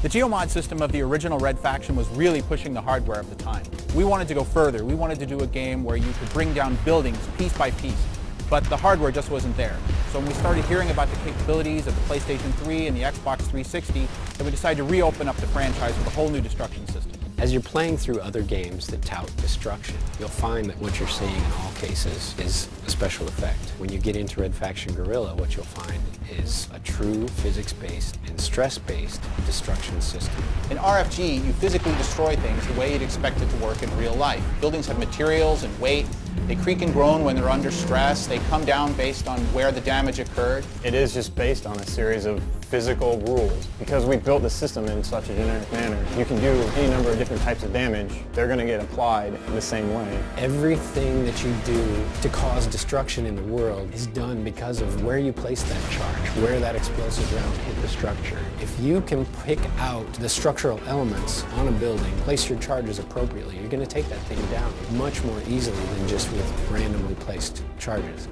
The geomod system of the original Red Faction was really pushing the hardware of the time. We wanted to go further. We wanted to do a game where you could bring down buildings piece by piece, but the hardware just wasn't there. So when we started hearing about the capabilities of the PlayStation 3 and the Xbox 360, then we decided to reopen up the franchise with a whole new destruction system. As you're playing through other games that tout destruction, you'll find that what you're seeing in all cases is a special effect. When you get into Red Faction Guerrilla, what you'll find is a true physics-based and stress-based destruction system. In RFG, you physically destroy things the way you'd expect it to work in real life. Buildings have materials and weight. They creak and groan when they're under stress. They come down based on where the damage occurred. It is just based on a series of physical rules. Because we built the system in such a generic manner, you can do any number of different types of damage. They're going to get applied the same way. Everything that you do to cause destruction in the world is done because of where you place that charge, where that explosive round hit the structure. If you can pick out the structural elements on a building, place your charges appropriately, you're going to take that thing down much more easily than just with randomly placed charges.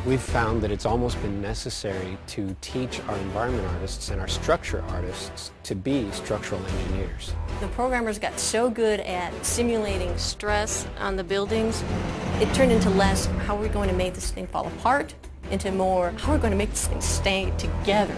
We've found that it's almost been necessary to teach our environment artists and our structure artists to be structural engineers. The programmers got so good at simulating stress on the buildings, it turned into less, how are we going to make this thing fall apart, into more, how are we going to make this thing stay together.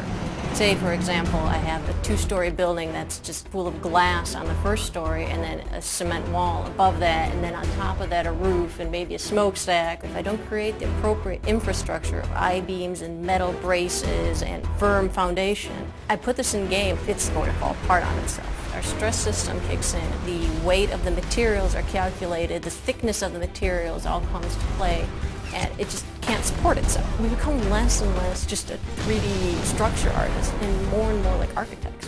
Say, for example, I have a two-story building that's just full of glass on the first story and then a cement wall above that, and then on top of that a roof and maybe a smokestack. If I don't create the appropriate infrastructure of I-beams and metal braces and firm foundation, I put this in game, it's going to fall apart on itself. Our stress system kicks in, the weight of the materials are calculated, the thickness of the materials all comes to play, and it just can't support itself. We become less and less just a 3D structure artist and more like architects.